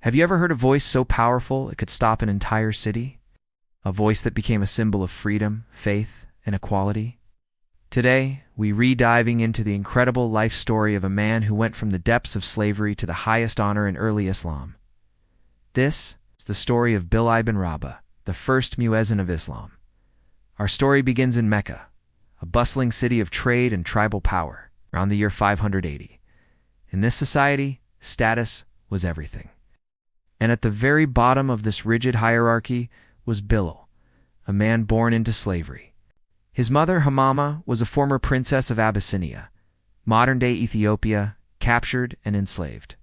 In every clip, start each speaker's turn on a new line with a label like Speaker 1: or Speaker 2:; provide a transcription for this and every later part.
Speaker 1: Have you ever heard a voice so powerful it could stop an entire city? A voice that became a symbol of freedom, faith, and equality? Today, we re-diving into the incredible life story of a man who went from the depths of slavery to the highest honor in early Islam. This is the story of Bilal RA, the first muezzin of Islam. Our story begins in Mecca, a bustling city of trade and tribal power, around the year 580. In this society, status was everything. And at the very bottom of this rigid hierarchy was Bilal, a man born into slavery. His mother, Hamama, was a former princess of Abyssinia, modern-day Ethiopia, captured and enslaved.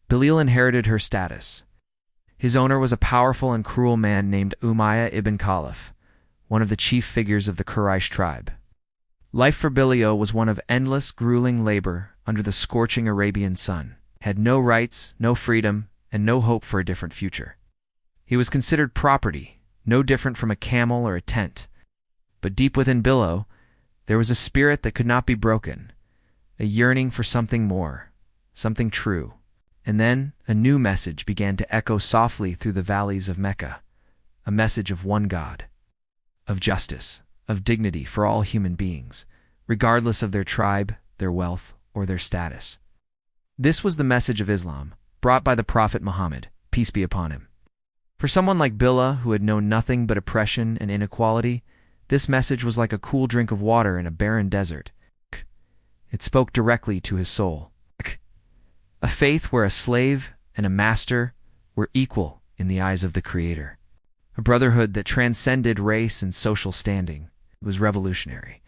Speaker 1: Bilal inherited her status. His owner was a powerful and cruel man named Umayyah ibn Khalaf, one of the chief figures of the Quraysh tribe. Life for Bilal was one of endless, grueling labor under the scorching Arabian sun. Had no rights, no freedom, and no hope for a different future. He was considered property, no different from a camel or a tent. But deep within Bilal, there was a spirit that could not be broken, a yearning for something more, something true. And then a new message began to echo softly through the valleys of Mecca, a message of one God, of justice, of dignity for all human beings, regardless of their tribe, their wealth, or their status. This was the message of Islam, brought by the Prophet Muhammad, peace be upon him. For someone like Bilal, who had known nothing but oppression and inequality, this message was like a cool drink of water in a barren desert. It spoke directly to his soul. A faith where a slave and a master were equal in the eyes of the Creator. A brotherhood that transcended race and social standing. It was revolutionary.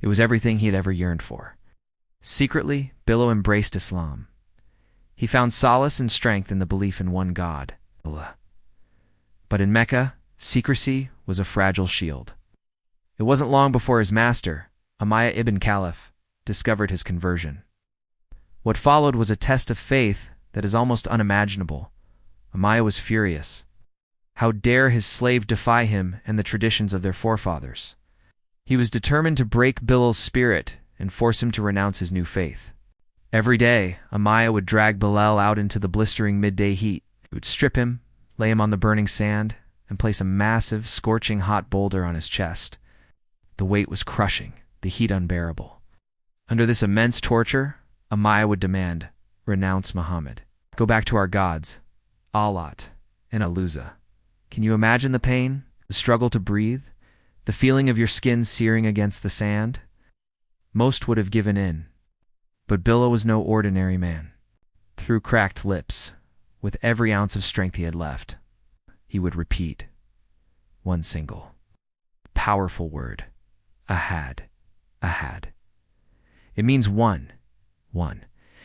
Speaker 1: It was everything he had ever yearned for. Secretly, Bilal embraced Islam. He found solace and strength in the belief in one God, Allah. But in Mecca, secrecy was a fragile shield. It wasn't long before his master, Umayyah ibn Khalaf, discovered his conversion. What followed was a test of faith that is almost unimaginable. Umayyah was furious. How dare his slave defy him and the traditions of their forefathers? He was determined to break Bilal's spirit and force him to renounce his new faith. Every day, Umayyah would drag Bilal out into the blistering midday heat. He would strip him, lay him on the burning sand, and place a massive, scorching hot boulder on his chest. The weight was crushing, the heat unbearable. Under this immense torture, Umayyah would demand, "Renounce Muhammad. Go back to our gods, Allat and Aluza." Can you imagine the pain, the struggle to breathe, the feeling of your skin searing against the sand? Most would have given in. But Bilal was no ordinary man. Through cracked lips, with every ounce of strength he had left, he would repeat one single, powerful word, Ahad, Ahad. It means one, one.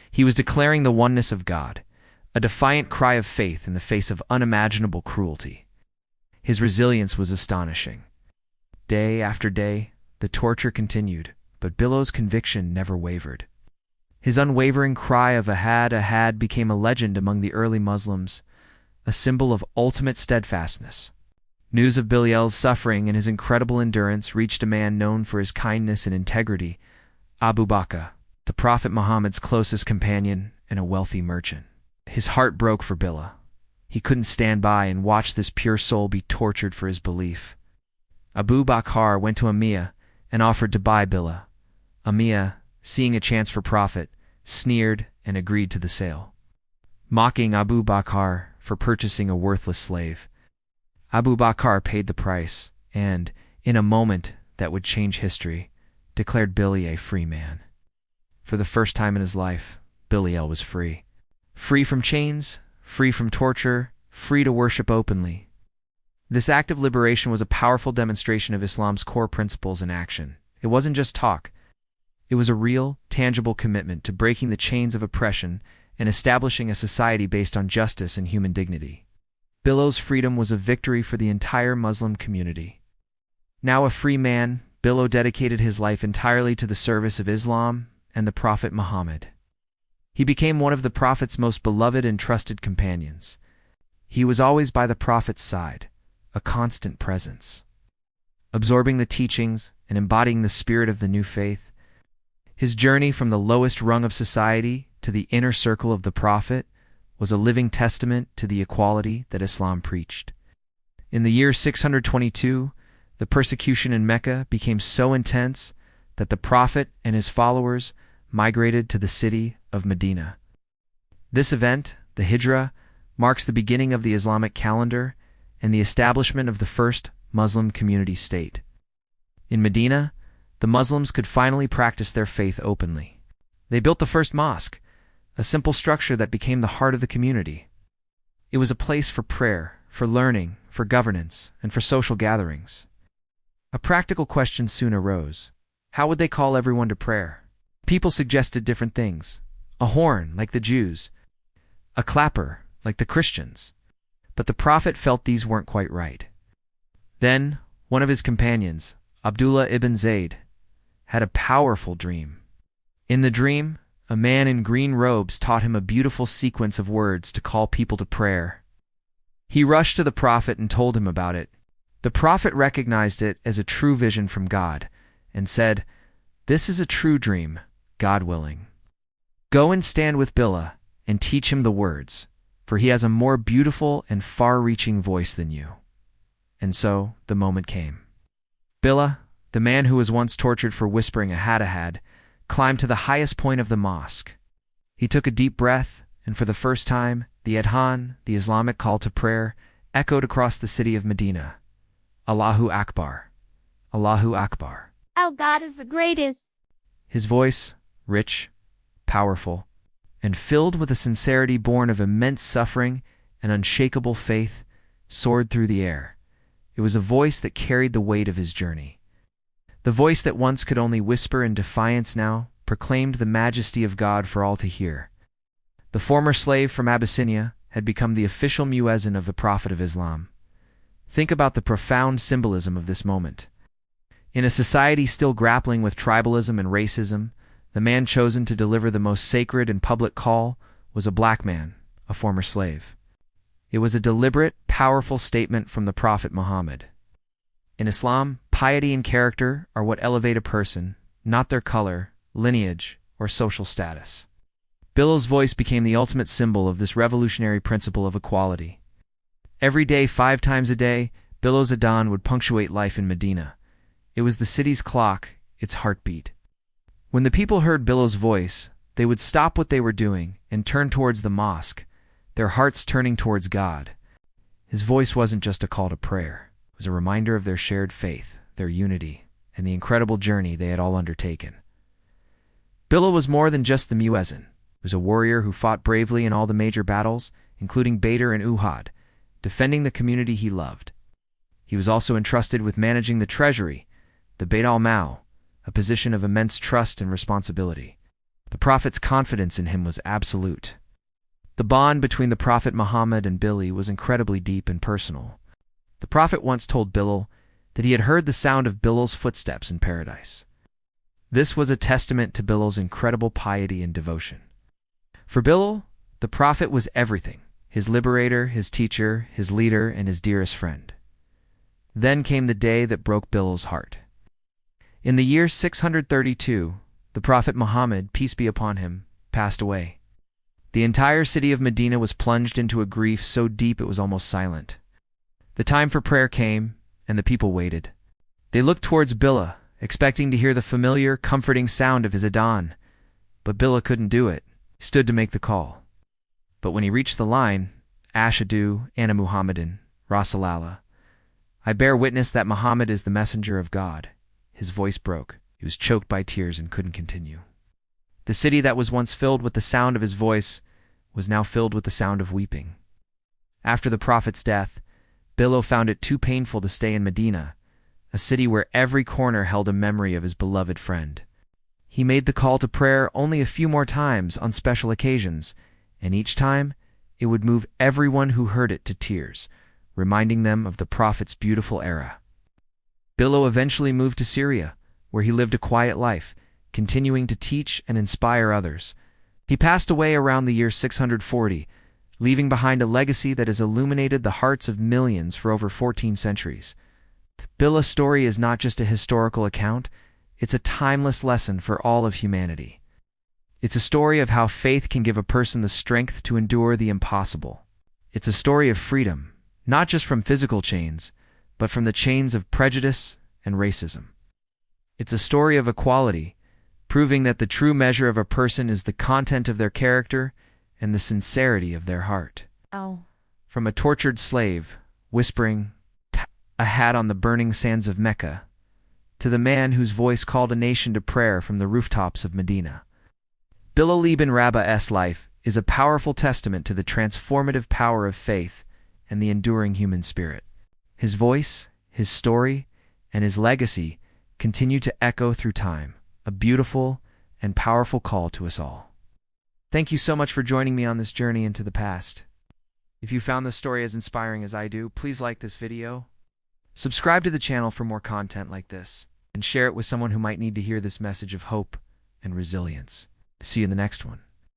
Speaker 1: He was declaring the oneness of God, a defiant cry of faith in the face of unimaginable cruelty. His resilience was astonishing. Day after day, the torture continued, but Bilal's conviction never wavered. His unwavering cry of Ahad, Ahad became a legend among the early Muslims, a symbol of ultimate steadfastness. News of Bilal's suffering and his incredible endurance reached a man known for his kindness and integrity, Abu Bakr, the Prophet Muhammad's closest companion and a wealthy merchant. His heart broke for Bilal. He couldn't stand by and watch this pure soul be tortured for his belief. Abu Bakr went to Umayyah and offered to buy Bilal. Umayyah, seeing a chance for profit, sneered and agreed to the sale. Mocking Abu Bakr for purchasing a worthless slave, Abu Bakr paid the price and, in a moment that would change history, declared Bilal a free man. For the first time in his life, Bilal was free. Free from chains, free from torture, free to worship openly. This act of liberation was a powerful demonstration of Islam's core principles in action. It wasn't just talk. It was a real, tangible commitment to breaking the chains of oppression and establishing a society based on justice and human dignity. Bilal's freedom was a victory for the entire Muslim community. Now a free man, Bilal dedicated his life entirely to the service of Islam and the Prophet Muhammad. He became one of the Prophet's most beloved and trusted companions. He was always by the Prophet's side, a constant presence. Absorbing the teachings and embodying the spirit of the new faith, his journey from the lowest rung of society to the inner circle of the Prophet was a living testament to the equality that Islam preached. In the year 622, the persecution in Mecca became so intense that the Prophet and his followers migrated to the city of Medina. This event, the Hijrah, marks the beginning of the Islamic calendar and the establishment of the first Muslim community state. In Medina, the Muslims could finally practice their faith openly. They built the first mosque, a simple structure that became the heart of the community. It was a place for prayer, for learning, for governance, and for social gatherings. A practical question soon arose. How would they call everyone to prayer? People suggested different things. A horn, like the Jews. A clapper, like the Christians. But the Prophet felt these weren't quite right. Then, one of his companions, Abdullah ibn Zayd, had a powerful dream. In the dream, a man in green robes taught him a beautiful sequence of words to call people to prayer. He rushed to the Prophet and told him about it. The Prophet recognized it as a true vision from God and said, "This is a true dream, God willing. Go and stand with Bilal and teach him the words, for he has a more beautiful and far-reaching voice than you." And so the moment came. Bilal, the man who was once tortured for whispering a hadahad, climbed to the highest point of the mosque. He took a deep breath, and for the first time, the Adhan, the Islamic call to prayer, echoed across the city of Medina. Allahu Akbar. Allahu Akbar.
Speaker 2: Our God is the greatest.
Speaker 1: His voice, rich, powerful, and filled with a sincerity born of immense suffering and unshakable faith, soared through the air. It was a voice that carried the weight of his journey. The voice that once could only whisper in defiance now proclaimed the majesty of God for all to hear. The former slave from Abyssinia had become the official muezzin of the Prophet of Islam. Think about the profound symbolism of this moment. In a society still grappling with tribalism and racism, the man chosen to deliver the most sacred and public call was a black man, a former slave. It was a deliberate, powerful statement from the Prophet Muhammad. In Islam, piety and character are what elevate a person, not their color, lineage, or social status. Bilal's voice became the ultimate symbol of this revolutionary principle of equality. Every day, 5 times a day, Bilal's Adhan would punctuate life in Medina. It was the city's clock, its heartbeat. When the people heard Bilal's voice, they would stop what they were doing and turn towards the mosque, their hearts turning towards God. His voice wasn't just a call to prayer. It was a reminder of their shared faith, their unity, and the incredible journey they had all undertaken. Bilal was more than just the muezzin. He was a warrior who fought bravely in all the major battles, including Badr and Uhud, defending the community he loved. He was also entrusted with managing the treasury, the Bayt al-Mal, a position of immense trust and responsibility. The Prophet's confidence in him was absolute. The bond between the Prophet Muhammad and Bilal was incredibly deep and personal. The Prophet once told Bilal that he had heard the sound of Bilal's footsteps in paradise. This was a testament to Bilal's incredible piety and devotion. For Bilal, the Prophet was everything: his liberator, his teacher, his leader, and his dearest friend. Then came the day that broke Bilal's heart. In the year 632, the Prophet Muhammad, peace be upon him, passed away. The entire city of Medina was plunged into a grief so deep it was almost silent. The time for prayer came, and the people waited. They looked towards Bilal, expecting to hear the familiar, comforting sound of his Adhan. But Bilal couldn't do it. He stood to make the call. But when he reached the line, Ashadu Anna Muhammadan, Rasulallah, I bear witness that Muhammad is the messenger of God, his voice broke. He was choked by tears and couldn't continue. The city that was once filled with the sound of his voice was now filled with the sound of weeping. After the Prophet's death, Bilal found it too painful to stay in Medina, a city where every corner held a memory of his beloved friend. He made the call to prayer only a few more times on special occasions, and each time it would move everyone who heard it to tears, reminding them of the Prophet's beautiful era. Bilal eventually moved to Syria, where he lived a quiet life, continuing to teach and inspire others. He passed away around the year 640, leaving behind a legacy that has illuminated the hearts of millions for over 14 centuries. Bilal's story is not just a historical account, it's a timeless lesson for all of humanity. It's a story of how faith can give a person the strength to endure the impossible. It's a story of freedom, not just from physical chains, but from the chains of prejudice and racism. It's a story of equality, proving that the true measure of a person is the content of their character and the sincerity of their heart.
Speaker 2: Oh.
Speaker 1: From a tortured slave, whispering a hat on the burning sands of Mecca, to the man whose voice called a nation to prayer from the rooftops of Medina. Bilal RA's life is a powerful testament to the transformative power of faith and the enduring human spirit. His voice, his story, and his legacy continue to echo through time, a beautiful and powerful call to us all. Thank you so much for joining me on this journey into the past. If you found this story as inspiring as I do, please like this video, subscribe to the channel for more content like this, and share it with someone who might need to hear this message of hope and resilience. See you in the next one.